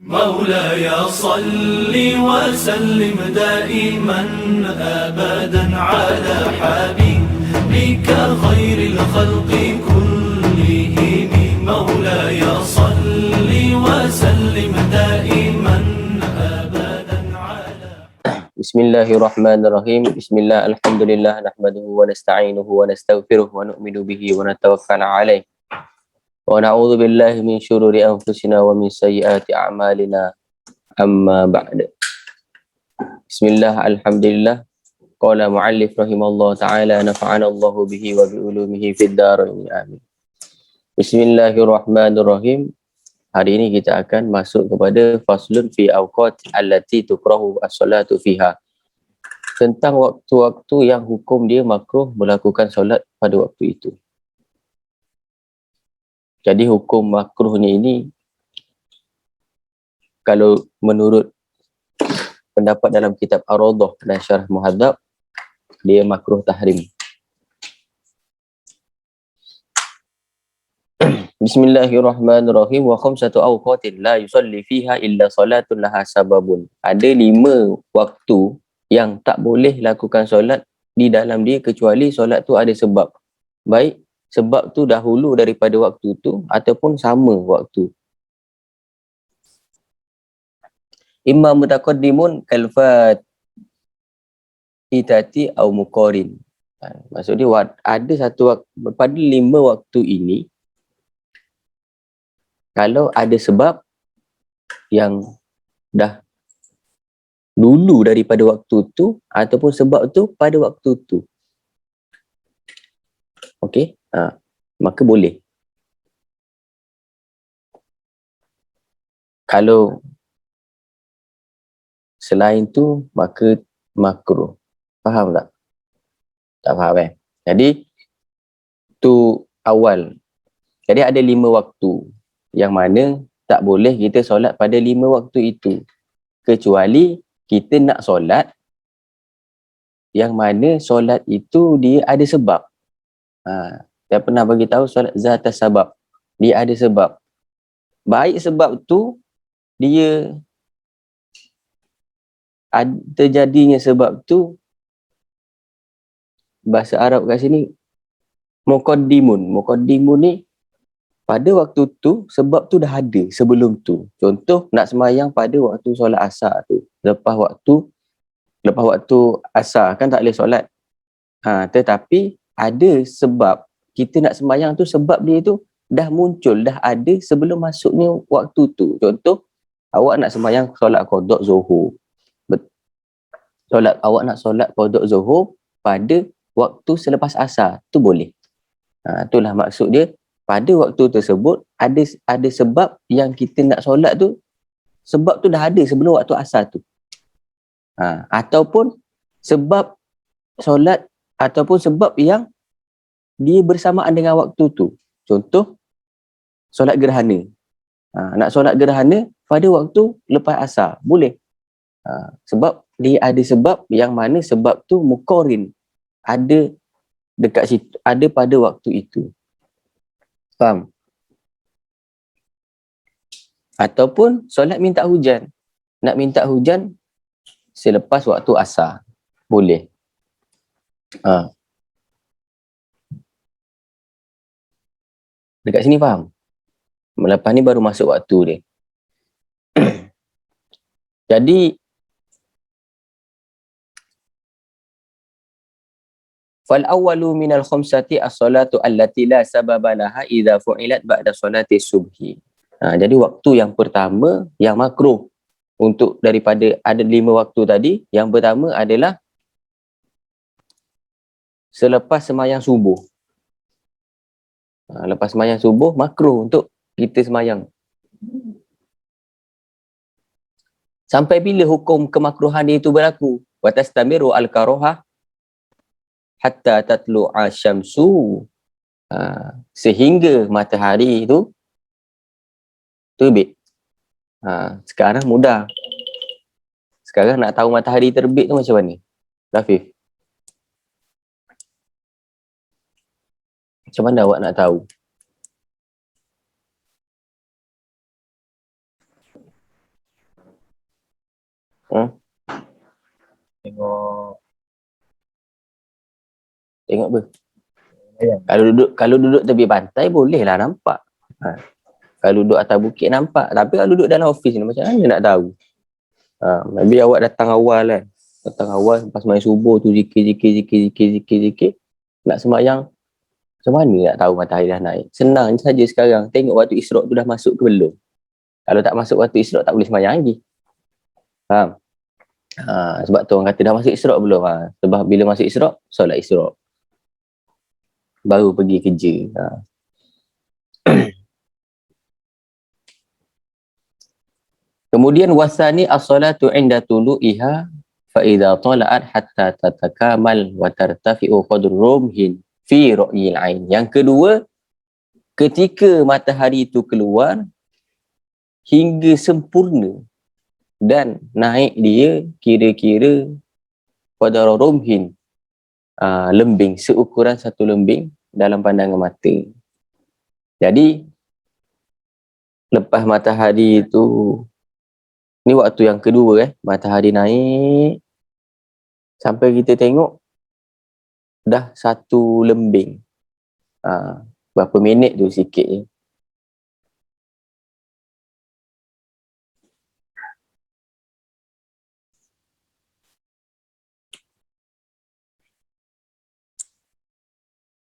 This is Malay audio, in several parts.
مولاي صل وسلم دائما أبدا على حبيبك خير الخلق كلهم. مولاي صل وسلم دائما أبدا على. Bismillahirrahmanirrahim. Bismillah, alhamdulillah, nahmaduhu wa nasta'inuhu wa nastaghfiruh wa nu'minu bihi wa natawakkal alaih. Wa na'udzu billahi min syururi anfusina wa min sayyiati a'malina. Amma ba'd. Bismillah, alhamdulillah. Qala mu'allif rahimallahu ta'ala, nafa'ana Allahu bihi wa bi ulumihi fid dharain. Amin. Bismillahirrahmanirrahim. Hari ini kita akan masuk kepada faslun fi awqat allati tukrahu as-salatu fiha. Tentang waktu-waktu yang hukum dia makruh melakukan solat pada waktu itu. Jadi hukum makruhnya ini, kalau menurut pendapat dalam kitab Ar-Rawdah dan Syarah Muhadzab, dia makruh tahrim. Bismillahirrahmanirrahim. Wa khamsatu awqatin la yusalli fiha illa salatun laha sababun. Ada 5 waktu yang tak boleh lakukan solat di dalam dia kecuali solat tu ada sebab. Baik sebab tu dahulu daripada waktu tu ataupun sama waktu. Imma mutaqaddimun kalfatitati au muqarin. Maksud dia ada satu waktu, pada 5 waktu ini kalau ada sebab yang dah dulu daripada waktu tu ataupun sebab tu pada waktu tu. Okey, maka boleh. Kalau selain tu maka makruh. Faham tak? Tak faham Jadi tu awal. Jadi ada 5 waktu yang mana tak boleh kita solat pada 5 waktu itu, kecuali kita nak solat yang mana solat itu dia ada sebab. Saya pernah bagi tahu solat zatas sabab. Dia ada sebab. Baik sebab tu dia terjadinya sebab tu, bahasa Arab kat sini muqaddimun. Muqaddimun ni pada waktu tu sebab tu dah ada sebelum tu. Contoh nak semayang pada waktu solat asar tu. Lepas waktu asar kan tak boleh solat. Tetapi ada sebab kita nak semayang tu, sebab dia tu dah muncul, dah ada sebelum masuknya waktu tu. Contoh awak nak semayang solat qada zuhur. Awak nak solat qada zuhur pada waktu selepas asar, tu boleh. Itulah maksud dia, pada waktu tersebut ada sebab yang kita nak solat tu, sebab tu dah ada sebelum waktu asar tu. Ataupun sebab solat, ataupun sebab yang dia bersamaan dengan waktu tu. Contoh solat gerhana. Nak solat gerhana pada waktu lepas asar, boleh. Sebab dia ada sebab yang mana sebab tu muqarin, ada dekat situ, ada pada waktu itu. Faham? Ataupun solat minta hujan. Nak minta hujan selepas waktu asar, boleh. Dekat sini faham? Lepas ni baru masuk waktu dia. Jadi fal awwalu minal khamsati as-salatu allati la sababa laha idza fu'ilat ba'da salati subhi. Jadi waktu yang pertama yang makruh untuk daripada ada 5 waktu tadi, yang pertama adalah selepas sembahyang subuh. Lepas sembahyang subuh makruh untuk kita sembahyang. Sampai bila hukum kemakruhan itu berlaku? Wa tastamiru al-karaha hatta tatlu'a syamsu. Sehingga matahari itu terbit. Sekarang mudah. Sekarang nak tahu matahari terbit tu macam mana? Rafif, macam mana awak nak tahu? Tengok Tengok apa? bayang. Kalau duduk tepi pantai bolehlah nampak. Kalau duduk atas bukit nampak. Tapi kalau duduk dalam ofis ni macam mana nak tahu? Maybe awak datang awal kan. Datang awal lepas main subuh tu zikir. Nak sembahyang, macam mana nak tahu matahari dah naik? Senang saja sekarang. Tengok waktu isyraq tu dah masuk ke belum. Kalau tak masuk waktu isyraq tak boleh sembahyang lagi. Faham? Sebab tu orang kata dah masuk isyraq belum? Sebab bila masuk isyraq, solat isyraq. Baru pergi kerja. Kemudian wasani as-salatu inda tulu'iha fa idza tala'at hatta tatakamal wa tartafi'u qadru rumhin fi ra'yil ain. Yang kedua, ketika matahari itu keluar hingga sempurna dan naik dia kira-kira qadru rumhin, lembing, seukuran satu lembing dalam pandangan mata. Jadi lepas matahari itu, ni waktu yang kedua matahari naik sampai kita tengok dah satu lembing. Berapa minit tu sikit je.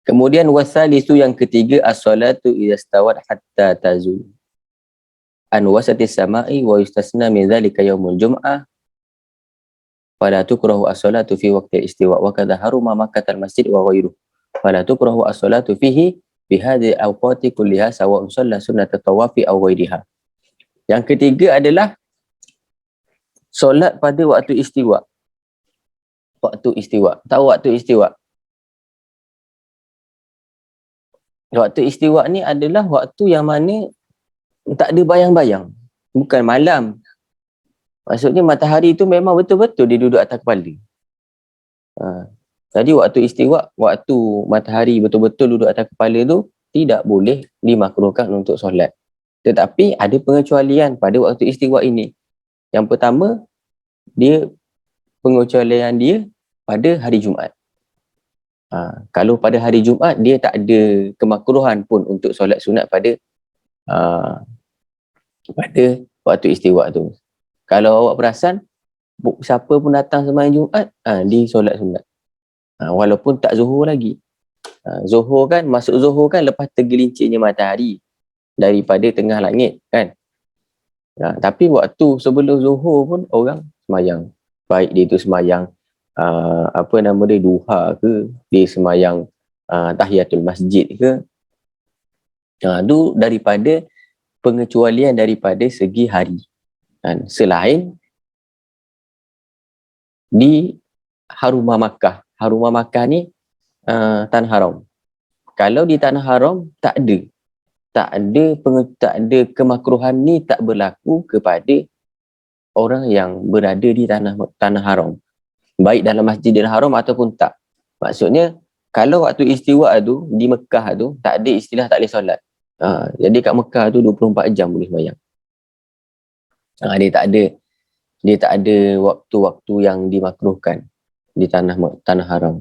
Kemudian wasalisu yang ketiga as-salatu idza stawat hatta tazul an wasatis sama'i wa yustasna min dhalika yaumul jum'ah fala tukrahu as-salatu fi waqti istiwa wa kadha haruma makkatal masjid wa ghairuh fala tukrahu as-salatu fihi bi hadhihi awqati kulliha sawa'un shalla sunnat tawafi aw ghairiha. Yang ketiga adalah solat pada waktu istiwa. Waktu istiwa. Tahu waktu istiwa? Waktu istiwa ni adalah waktu yang mana tak ada bayang-bayang. Bukan malam. Maksudnya matahari tu memang betul-betul dia duduk atas kepala. Jadi waktu istiwa, waktu matahari betul-betul duduk atas kepala tu tidak boleh dimakruhkan untuk solat. Tetapi ada pengecualian pada waktu istiwa ini. Yang pertama, pengecualian dia pada hari Jumaat. Kalau pada hari Jumaat dia tak ada kemakruhan pun untuk solat sunat pada waktu istiwa tu. Kalau awak perasan, siapa pun datang sembahyang Jumaat, dia solat sunat. Walaupun tak zuhur lagi. Zuhur kan, masuk zuhur kan lepas tergelincirnya matahari daripada tengah langit kan. Tapi waktu sebelum zuhur pun orang sembahyang. Baik dia tu sembahyang duha ke, dia sembahyang tahiyatul masjid ke. Itu daripada pengecualian daripada segi hari. Selain di Harumah Makkah. Harumah Makkah ni tanah haram. Kalau di tanah haram tak ada kemakruhan ni tak berlaku kepada orang yang berada di tanah haram. Baik dalam Masjidil Haram ataupun tak. Maksudnya kalau waktu istiwa tu di Mekah tu tak ada istilah tak boleh solat. Jadi kat Mekah tu 24 jam boleh sembahyang. Dia tak ada waktu-waktu yang dimakruhkan di tanah haram.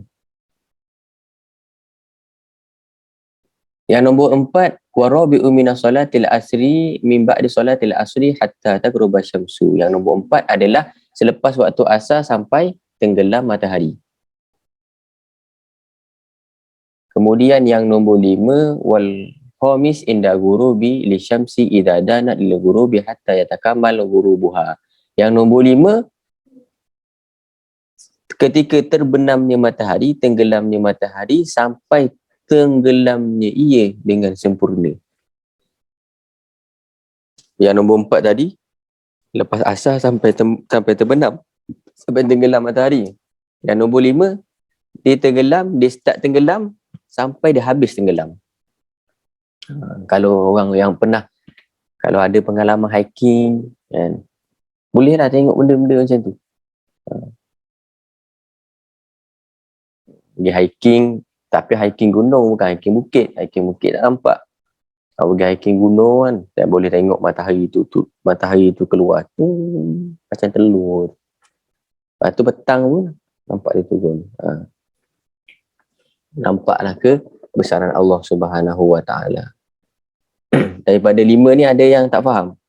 Yang nombor 4, warabi'u minas salatil asri min ba'di salatil asri hatta taghruba syamsu. Yang nombor 4 adalah selepas waktu asar sampai tenggelam matahari. Kemudian yang nombor 5, wal khamis inda ghurubi li syamsi idza danat lil ghurubi hatta yatakamal ghurubuha. Yang nombor 5, ketika terbenamnya matahari, tenggelamnya matahari sampai tenggelamnya ia dengan sempurna. Yang nombor 4 tadi, lepas asar sampai terbenam, sampai tenggelam matahari. Yang nombor 5, dia start tenggelam sampai dia habis tenggelam. Kalau orang yang pernah, kalau ada pengalaman hiking kan, bolehlah tengok benda-benda macam tu. Dia hiking, tapi hiking gunung bukan hiking bukit. Hiking bukit tak nampak. Kalau pergi hiking gunung kan, tak boleh tengok matahari tu keluar macam telur. Lepas tu petang pun nampak dia turun. Nampaklah kebesaran Allah Subhanahu Wa Taala. Daripada 5 ni ada yang tak faham.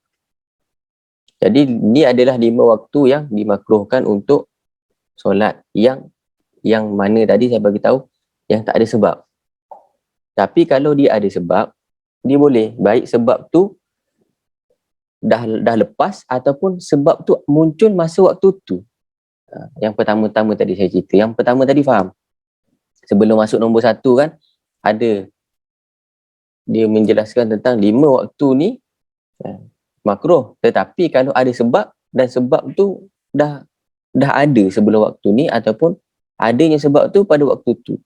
Jadi ni adalah 5 waktu yang dimakruhkan untuk solat yang mana tadi saya bagi tahu yang tak ada sebab. Tapi kalau dia ada sebab, dia boleh. Baik sebab tu dah lepas ataupun sebab tu muncul masa waktu tu. Yang pertama-tama tadi saya cerita. Yang pertama tadi faham. Sebelum masuk nombor 1 kan, ada dia menjelaskan tentang 5 waktu ni makruh. Tetapi kalau ada sebab dan sebab tu dah ada sebelum waktu ni ataupun adanya sebab tu pada waktu tu.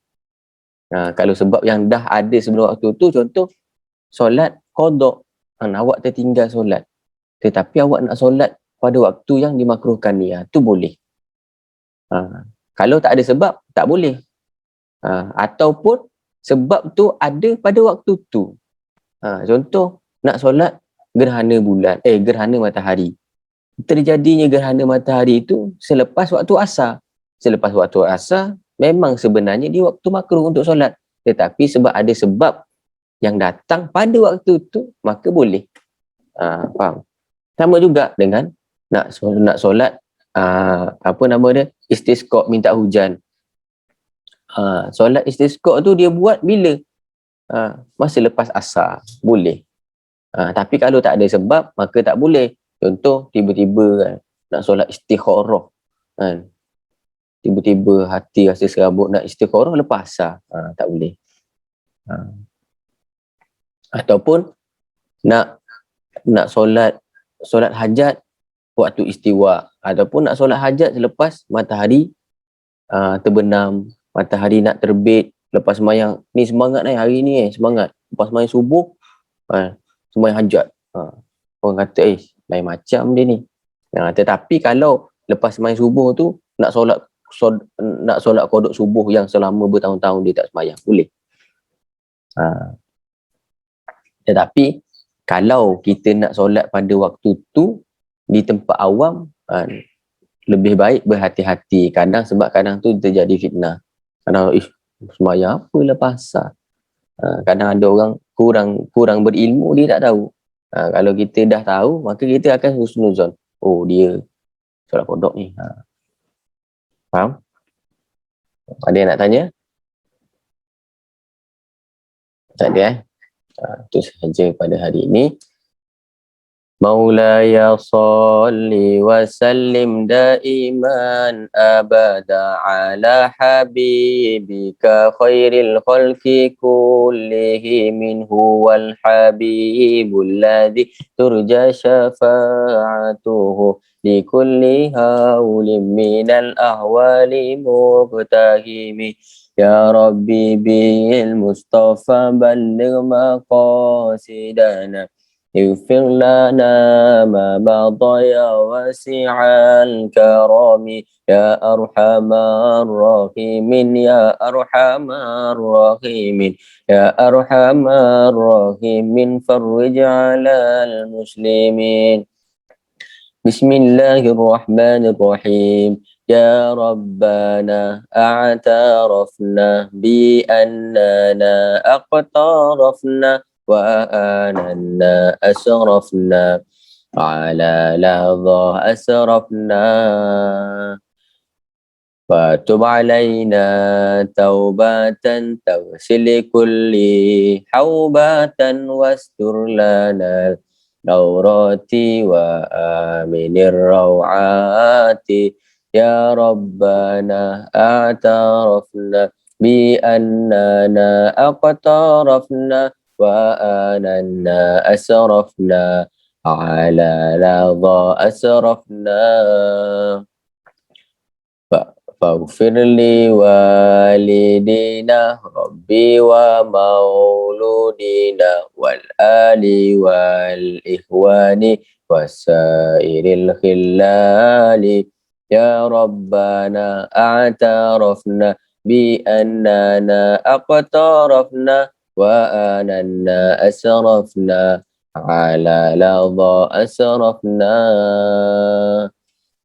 Kalau sebab yang dah ada sebelum waktu tu, contoh solat qada, awak tertinggal solat tetapi awak nak solat pada waktu yang dimakruhkan ni, tu boleh. Kalau tak ada sebab, tak boleh. Ataupun sebab tu ada pada waktu tu. Contoh nak solat gerhana bulan, gerhana matahari. Terjadinya gerhana matahari itu selepas waktu asar. Selepas waktu asar memang sebenarnya di waktu makruh untuk solat. Tetapi sebab ada sebab yang datang pada waktu tu, maka boleh. Faham? Sama juga dengan nak solat apa nama dia? Istisqa, minta hujan. Solat istisqa tu dia buat bila? Masa lepas asar. Boleh. Tapi kalau tak ada sebab, maka tak boleh. Contoh, tiba-tiba kan, nak solat istikharah. Kan? Tiba-tiba hati rasa serabut nak istikharah lepas asar. Tak boleh. Ataupun nak solat hajat waktu istiwa. Ataupun nak solat hajat selepas matahari terbenam, matahari nak terbit, lepas sembahyang. Ni semangat hari ni semangat. Lepas sembahyang subuh, sembahyang hajat. Orang kata lain macam dia ni. Tetapi kalau lepas sembahyang subuh tu nak solat qada subuh yang selama bertahun-tahun dia tak sembahyang, boleh. Tetapi kalau kita nak solat pada waktu tu di tempat awam, lebih baik berhati-hati. Sebab kadang tu terjadi fitnah. Kadang sembahyang apa lepas asar. Kadang ada orang kurang berilmu, dia tak tahu. Kalau kita dah tahu, maka kita akan husnuzon. Dia solat qada ni. Faham? Ada yang nak tanya? Tak ada itu sahaja pada hari ini. Maulaya salli wa sallim daiman abada ala habibika khairil khalqi kullihim huwal habibul ladzi turja syafa'atuhu likulli hawlim minal ahwali mubtahimi. Ya Rabbi bil Mustafa balligh maqasidana اغفر لنا ما مضى يا واسع الكرم يا أرحم الراحمين يا أرحم الراحمين يا أرحم الراحمين فرج على المسلمين. بسم الله الرحمن الرحيم. يا ربنا اعترفنا بأننا اقترفنا وأننا أسرفنا على لحظة أسرفنا فتب علينا توبة تغسل كل حوبة واستر لنا العورات وآمن الروعات. يا ربنا اعترفنا بأننا اقترفنا وأننا أسرفنا على لظى أسرفنا فاغفر لي والدينا ربي ومولودينا والآل والإخوان وسائر الخلال. يا ربنا اعترفنا بأننا اقترفنا وأننا أسرفنا على لظى أسرفنا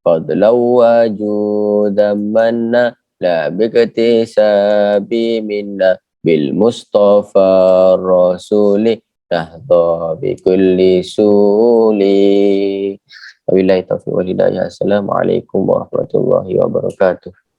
فضلا وجودا منا لا باكتساب منا بالمصطفى الرسول نهضى بكل سول. وبالله التوفيق والهداية. Assalamualaikum warahmatullahi wabarakatuh.